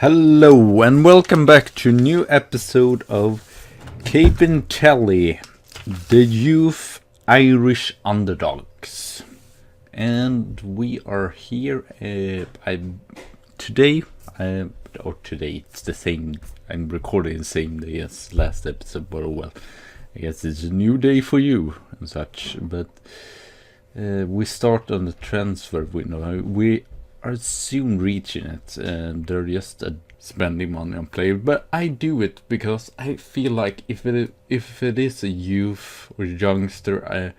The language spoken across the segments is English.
Hello and welcome back to a new episode of Cabinteely, the youth Irish Underdogs. And we are here today it's the same, I'm recording the same day as last episode, but oh well, I guess it's a new day for you and such. But we start on the transfer window. We are soon reaching it, and they're just spending money on players. But I do it because I feel like if it is a youth or youngster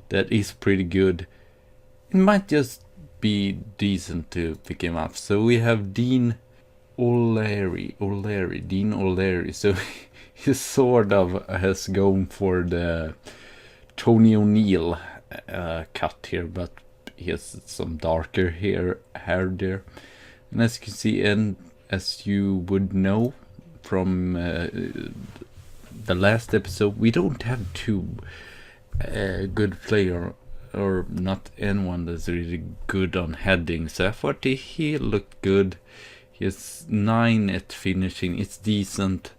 that is pretty good, it might just be decent to pick him up. So we have Dean O'Leary. So he sort of has gone for the Tony O'Neill cut here, but he has some darker hair there. And as you can see, and as you would know from the last episode, we don't have two good player, or not anyone that's really good on heading. So I thought he looked good. He has 9 at finishing. It's decent.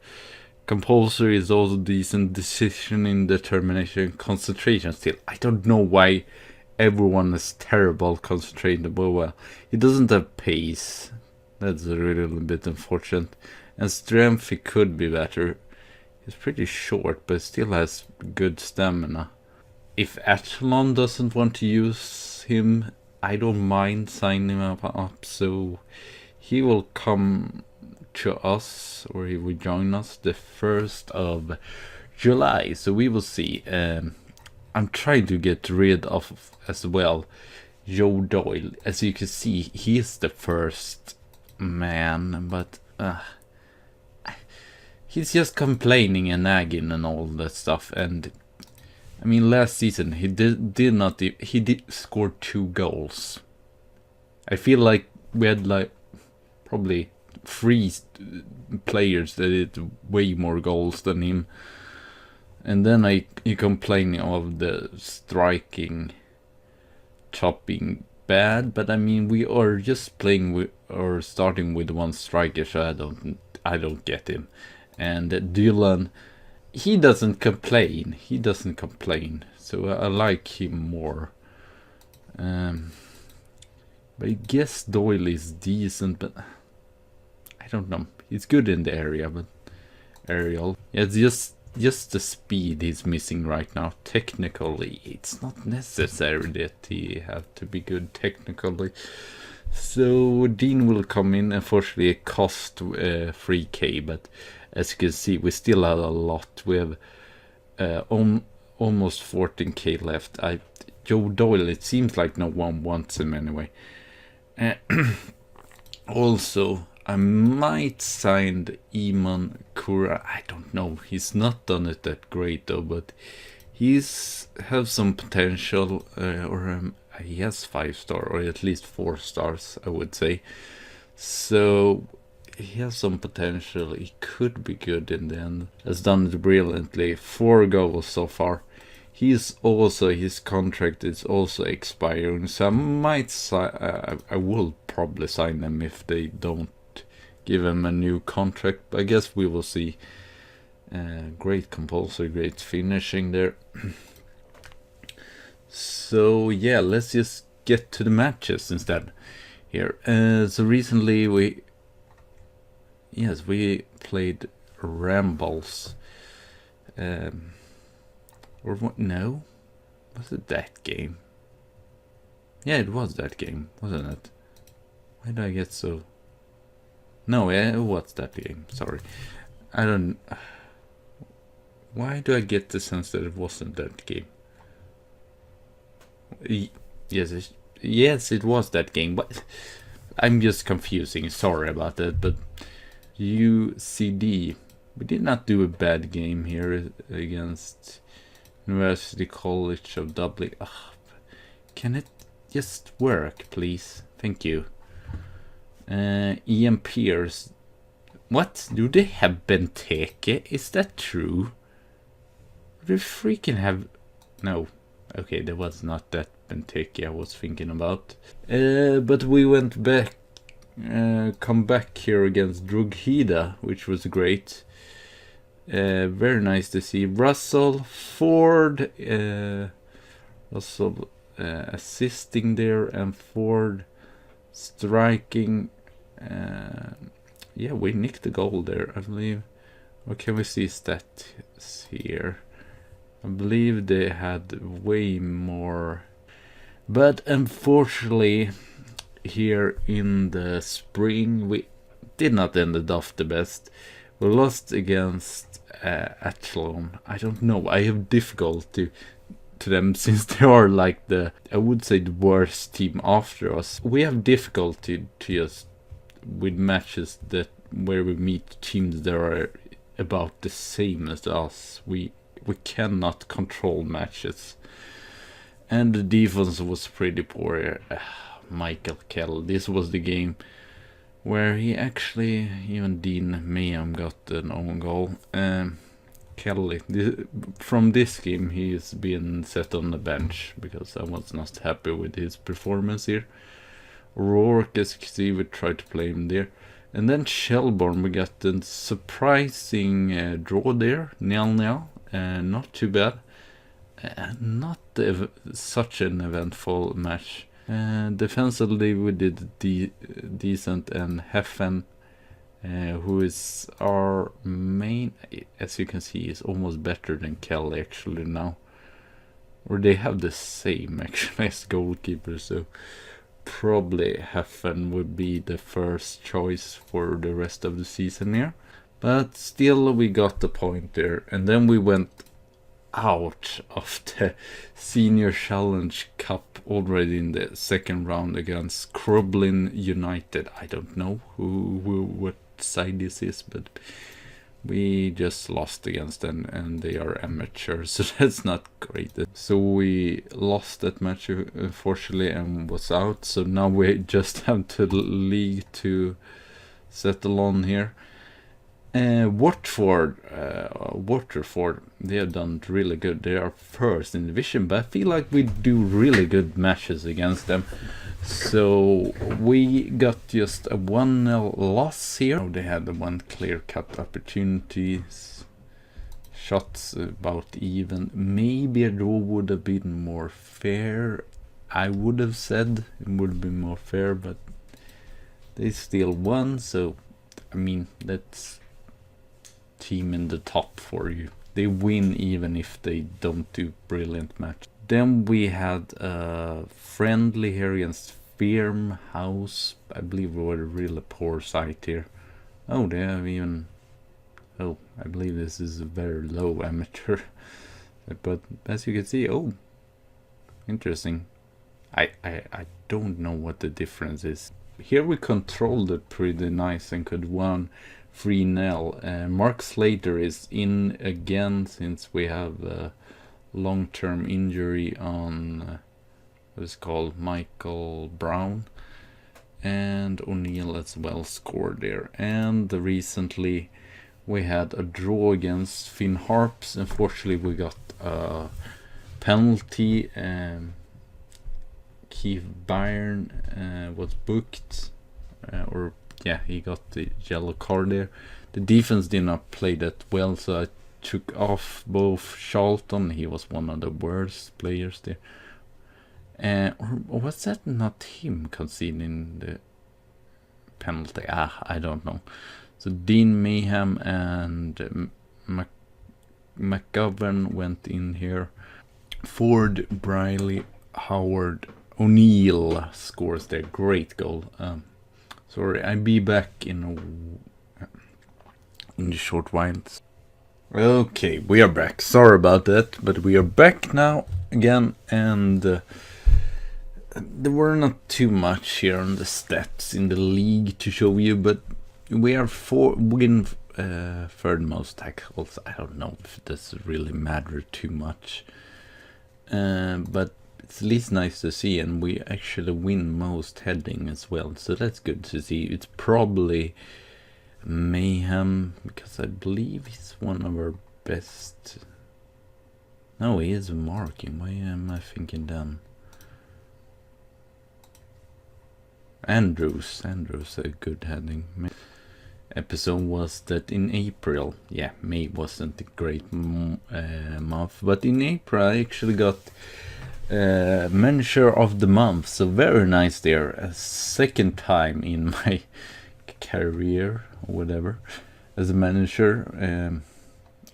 Compulsory is also decent. Decisioning, determination, concentration still. I don't know why everyone is terrible concentrating, but well, he doesn't have pace. That's a little bit unfortunate. And strength, he could be better. He's pretty short, but still has good stamina. If Echelon doesn't want to use him, I don't mind signing him up. So he will come to us, or he will join us the 1st of July. So we will see. I'm trying to get rid of as well Joe Doyle. As you can see, he is the first man, but he's just complaining and nagging and all that stuff. And I mean, last season he did score 2 goals. I feel like we had like probably 3 players that did way more goals than him. And then you complain of the striking, chopping bad, but I mean we are just playing with or starting with one striker, so I don't get him. And Dylan, he doesn't complain. So I like him more. But I guess Doyle is decent, but I don't know. He's good in the area, but aerial. Yeah, it's just the speed he's missing right now. Technically, it's not necessary that he have to be good technically. So Dean will come in. Unfortunately, it cost 3k, but as you can see, we still have a lot. We have almost 14k left. Joe Doyle, it seems like no one wants him anyway. Also, I might sign Iman Kura. I don't know. He's not done it that great though, but he's have some potential. He has 5-star, or at least 4 stars, I would say. So he has some potential. He could be good in the end. Has done it brilliantly. 4 goals so far. His contract is also expiring, so I might I will probably sign him if they don't give him a new contract. But I guess we will see. Great compulsory, great finishing there. So yeah, let's just get to the matches instead here. So recently we played Rambles. Or what? No, was it that game? Yeah, it was that game, wasn't it? Why did I get so? No, yeah, it was that game. Sorry, I don't. Why do I get the sense that it wasn't that game? Yes, it was that game, but I'm just confusing. Sorry about that, but UCD, we did not do a bad game here against University College of Dublin. Can it just work, please? Thank you. Ian Pierce. What? Do they have Benteke? Is that true? Do they freaking have... No. Okay, that was not that Benteke I was thinking about. But we went back come back here against Drogheda, which was great. Very nice to see. Russell Ford, Russell assisting there, and Ford striking. Yeah, we nicked the goal there, I believe. What can we see stats here? I believe they had way more, but unfortunately here in the spring we did not end it off the best. We lost against Athlone. I don't know, I have difficulty to them since they are like I would say the worst team after us. We have difficulty just with matches where we meet teams that are about the same as us. We cannot control matches, and the defense was pretty poor. Michael Kell, this was the game where he actually, even Dean Mayhem got an own goal. Kelly, from this game he's been set on the bench because I was not happy with his performance here. Rourke, as you can see, we tried to play him there. And then Shelbourne, we got a surprising draw there, 0-0. Not too bad. Not such an eventful match. Defensively we did decent, and Heffen, who is our main, as you can see, is almost better than Kelly actually now. Or they have the same actually as goalkeeper, so probably Heffen would be the first choice for the rest of the season here. But still we got the point there, and then we went out of the Senior Challenge Cup already in the second round against Crumlin United. I don't know what side this is, but we just lost against them, and they are amateurs, so that's not great. So we lost that match unfortunately and was out, so now we just have the league to settle on here. Waterford, they have done really good. They are first in division, but I feel like we do really good matches against them. So we got just a 1-0 loss here. They had the one clear-cut opportunities. Shots about even. Maybe a draw would have been more fair. I would have said it would have been more fair, but they still won. So, I mean, that's team in the top for you. They win even if they don't do brilliant match. Then we had a friendly here against Firm House. I believe we were a really poor side here. Oh, they have even... Oh, I believe this is a very low amateur. But as you can see, oh, interesting. I don't know what the difference is. Here we controlled it pretty nice and could win 3-0. Mark Slater is in again since we have a long-term injury on what is called Michael Brown, and O'Neill as well scored there. And recently we had a draw against Finn Harps. Unfortunately we got a penalty. Keith Byrne was booked, he got the yellow card there. The defense did not play that well, so I took off both Charlton. He was one of the worst players there. Or was that not him conceding the penalty? I don't know. So Dean Mayhem and McGovern went in here. Ford, Briley, Howard, O'Neill scores their great goal. Sorry, I'll be back in a short while. Okay, we are back. Sorry about that, but we are back now again, and there were not too much here on the stats in the league to show you, but we are third most tackles. I don't know if this really matters too much, but it's at least nice to see, and we actually win most heading as well, so that's good to see. It's probably Mayhem, because I believe he's one of our best. No, he is marking. Why am I thinking then? Andrews, a good heading. Episode was that in April, yeah, May wasn't a great month, but in April I actually got manager of the month, so very nice there. A second time in my career or whatever as a manager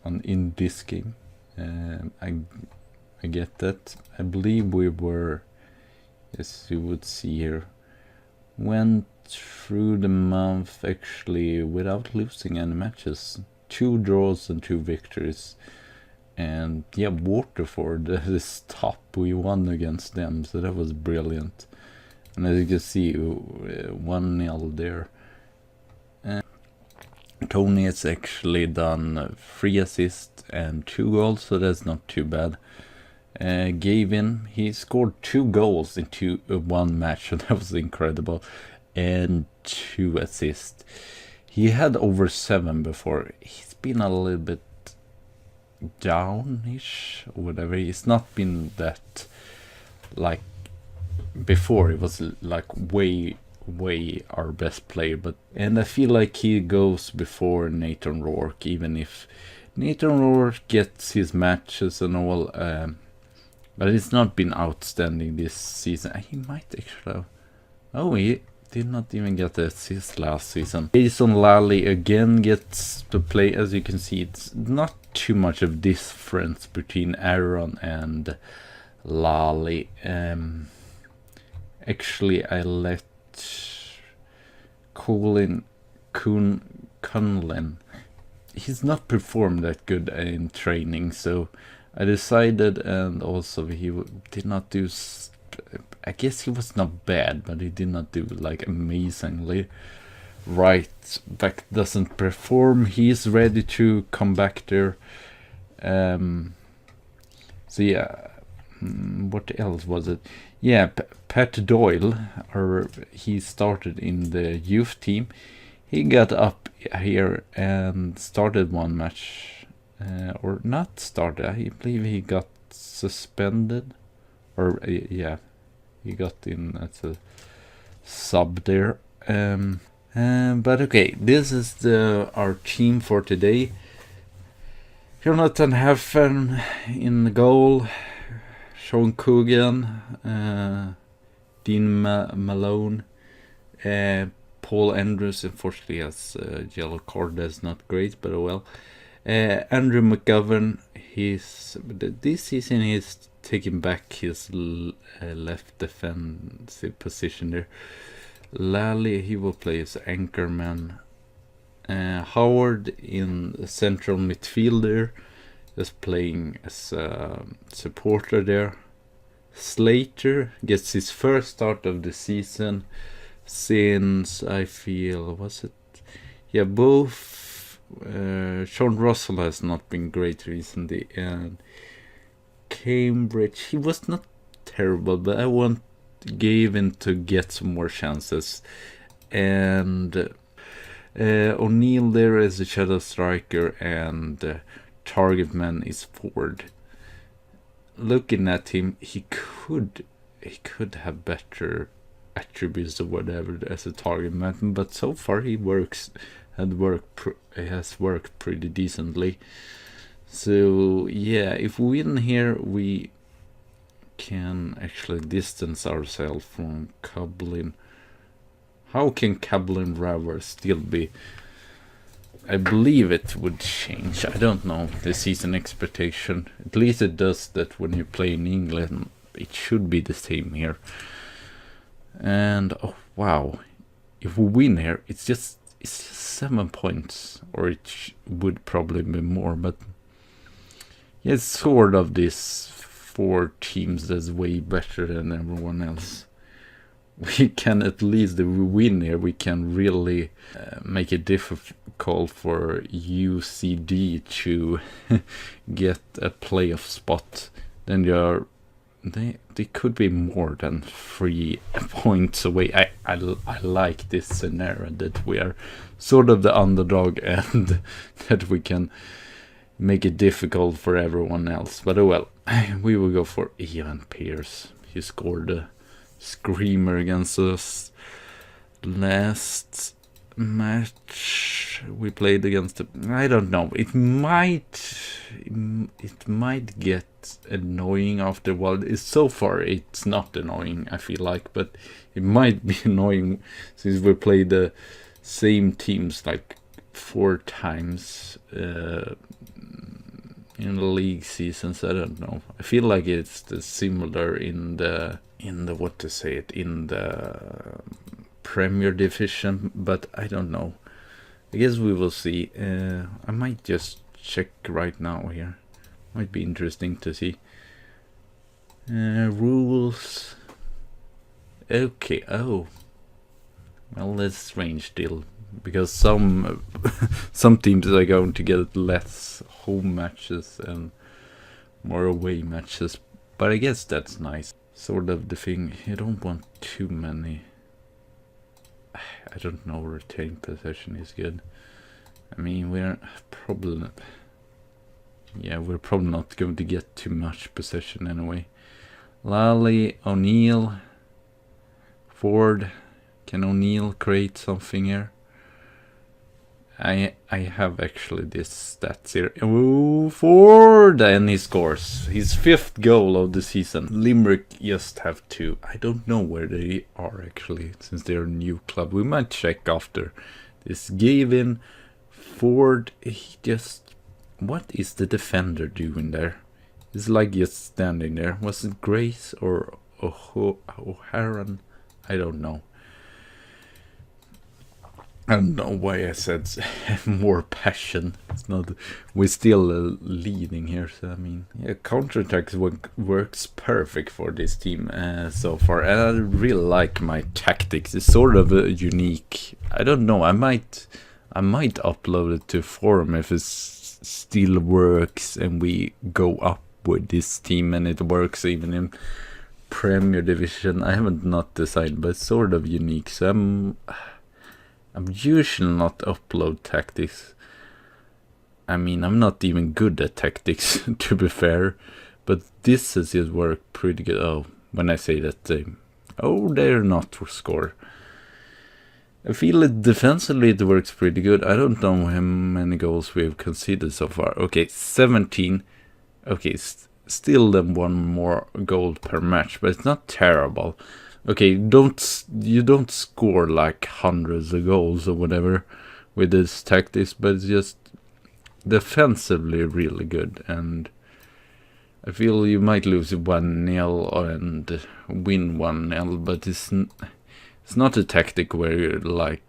in this game. I get that. I believe we were, as you would see here, went through the month actually without losing any matches. 2 draws and 2 victories. And yeah, Waterford is top. We won against them, so that was brilliant. And as you can see, 1-0 there. Tony has actually done 3 assists and 2 goals, so that's not too bad. Gavin, he scored 2 goals in 1 match, so that was incredible. And 2 assists. He had over 7 before. He's been a little bit downish or whatever. He's not been that like before. It was like way our best player, and I feel like he goes before Nathan Rourke, even if Nathan Rourke gets his matches and all, but it's not been outstanding this season. He might actually he did not even get the assist last season. Jason Lally again gets to play. As you can see, it's not too much of difference between Aaron and Lally. Actually, I let Colin Cunlin. He's not performed that good in training, so I decided, and also he did not do. I guess he was not bad, but he did not do like amazingly. Right back doesn't perform. He's ready to come back there. So yeah, what else was it? Yeah, Pat Doyle, or he started in the youth team. He got up here and started 1 match, or not started. I believe he got suspended, or yeah, he got in as a sub there. But okay, this is our team for today. Jonathan Heffen in the goal. Sean Coogan, Dean Malone, Paul Andrews, unfortunately has a yellow card. That's not great, but oh well. Andrew McGovern, this season he's taking back his left defensive position there. Lally, he will play as anchorman. Howard in central midfielder, is playing as a supporter there. Slater gets his first start of the season since, I feel, was it? Yeah, both Sean Russell has not been great recently, and Cambridge, he was not terrible, but I want Gavin to get some more chances. And O'Neill there is a shadow striker, and target man is Ford. Looking at him, he could have better attributes or whatever as a target man, but so far he has worked pretty decently. So yeah, if we win here, we can actually distance ourselves from Cablin. How can Cablin Ravers still be? I believe it would change. I don't know the season expectation. At least it does that when you play in England. It should be the same here. And oh wow, if we win here, it's just 7 points, or it would probably be more. But yeah, it's sort of this 4 teams that's way better than everyone else. We can, at least if we win here, we can really make it difficult for UCD to get a playoff spot. Then they could be more than 3 points away. I like this scenario that we are sort of the underdog and that we can make it difficult for everyone else. But oh well, we will go for Ian Pierce. He scored a screamer against us. last match we played against I don't know, it might get annoying after a while. So far it's not annoying, I feel like, but it might be annoying since we played the same teams like 4 times in the league seasons. I don't know, I feel like it's similar in the what to say it, in the Premier Division, but I don't know. I guess we will see. I might just check right now here. Might be interesting to see. Rules. Okay. Oh. Well, that's strange still, because some teams are going to get less home matches and more away matches. But I guess that's nice. Sort of the thing. You don't want too many. I don't know, retain possession is good. I mean, we're probably not going to get too much possession anyway. Lally, O'Neill, Ford. Can O'Neill create something here? I have actually this stats here. Oh, Ford! And he scores his 5th goal of the season. Limerick just have to. I don't know where they are actually, since they're a new club. We might check after this. Gavin, Ford, he just. What is the defender doing there? It's like just standing there. Was it Grace or O'Haran? I don't know. I don't know why I said more passion. It's not. We're still leading here, so I mean, yeah, counterattacks works perfect for this team so far, and I really like my tactics. It's sort of unique. I don't know. I might upload it to forum if it still works, and we go up with this team, and it works even in Premier Division. I haven't not decided, but it's sort of unique. So I'm usually not upload tactics. I mean, I'm not even good at tactics, to be fair. But this has just worked pretty good. Oh, when I say that, they're not to score. I feel it defensively it works pretty good. I don't know how many goals we've conceded so far. Okay, 17. Okay, still then 1 more goal per match, but it's not terrible. Okay, you don't score like hundreds of goals or whatever with this tactics, but it's just defensively really good. And I feel you might lose 1-0 and win 1-0, but it's not a tactic where you're like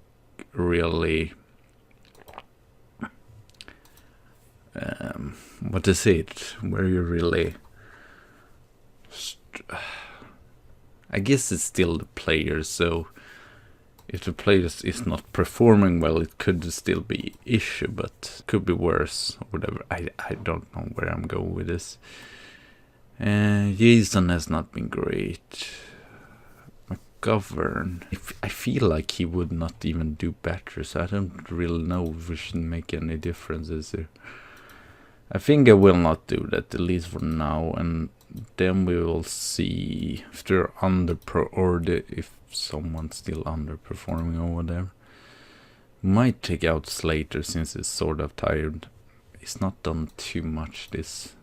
really what to say it, where you're really I guess it's still the players, so if the players is not performing well, it could still be issue, but could be worse or whatever. I don't know where I'm going with this. Jason has not been great. McGovern, I feel like he would not even do better, so I don't really know if we should make any differences here. I think I will not do that, at least for now, and then we will see if they're if someone's still underperforming or whatever. Might take out Slater since it's sort of tired. He's not done too much this.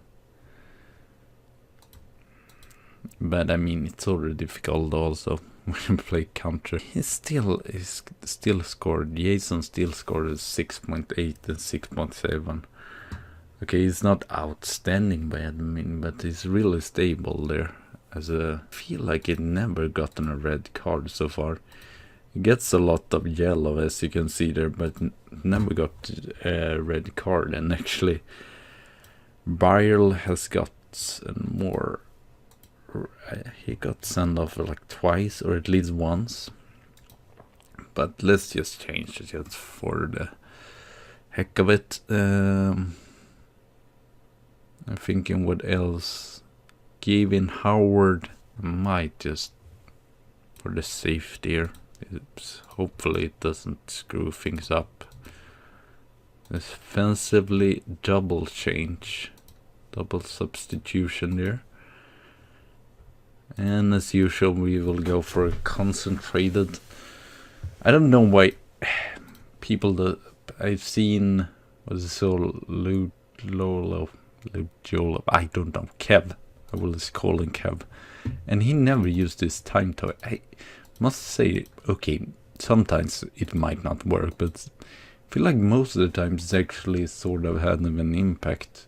But I mean, it's already difficult also when you play counter. He still scored. Jason still scored 6.8 and 6.7. Okay, he's not outstanding by admin, but he's really stable there. I feel like he never gotten a red card so far. He gets a lot of yellow, as you can see there, but never got a red card. And actually, Byrle has got more. He got sent off like twice, or at least once. But let's just change it just for the heck of it. I'm thinking what else. Gavin Howard might just for the safety here. Hopefully it doesn't screw things up. Defensively double change. Double substitution there. And as usual we will go for a concentrated I don't know why people that I've seen was so Lolo, I don't know, Kev. I will just call him Kev, and he never used this time toy. I must say, okay, sometimes it might not work, but I feel like most of the time it's actually sort of had an impact.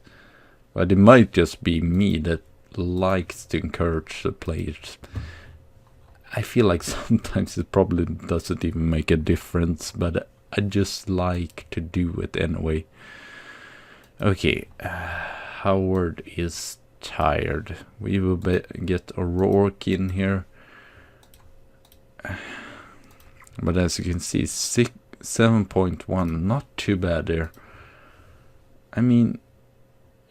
But it might just be me that likes to encourage the players. I feel like sometimes it probably doesn't even make a difference, but I just like to do it anyway. Okay, Howard is tired. We will get O'Rourke in here. But as you can see, 7.1, not too bad there. I mean,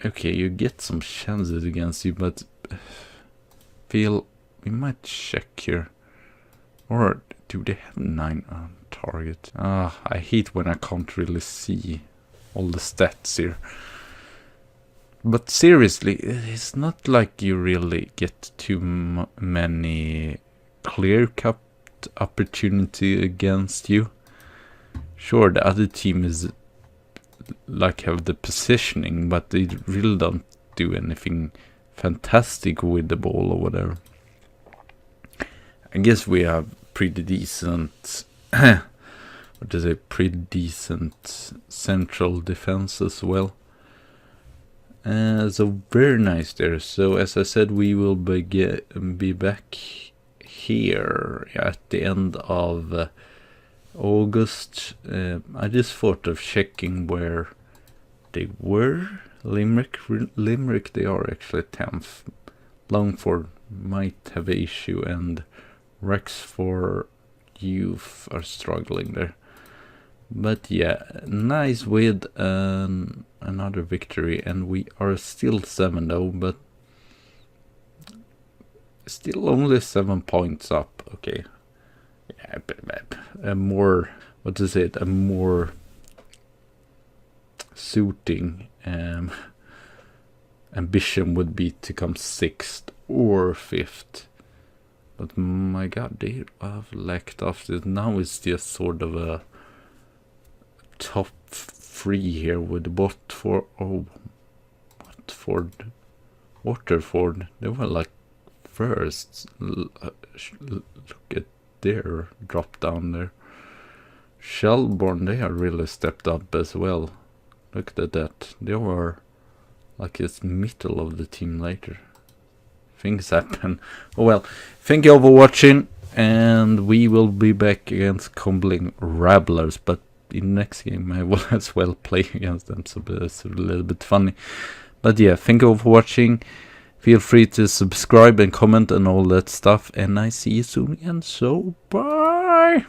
okay, you get some chances against you, but feel we might check here. Or do they have 9 on target? I hate when I can't really see all the stats here. But seriously, it's not like you really get too many clear-cut opportunity against you. Sure, the other team is like have the positioning, but they really don't do anything fantastic with the ball or whatever. I guess we have pretty decent pretty decent central defense as well. So very nice there. So as I said, we will be back here at the end of August. I just thought of checking where they were. Limerick, they are actually 10th. Longford might have an issue, and Rexford Youth are struggling there. But yeah, nice with another victory, and we are still 7 though, but still only 7 points up. Okay, yeah, a more, what is it, a more suiting ambition would be to come 6th or 5th. But my god, they have lacked off this. Now it's just sort of a top 3 here with Waterford. Waterford, they were like first. Look at their drop down there. Shelbourne, they are really stepped up as well. Look at that. They were like it's middle of the team later. Things happen. Oh well, thank you all for watching, and we will be back against Cumbling Rabblers, but in the next game I will as well play against them, so it's a little bit funny. But yeah, thank you all for watching. Feel free to subscribe and comment and all that stuff, and I see you soon again, so bye!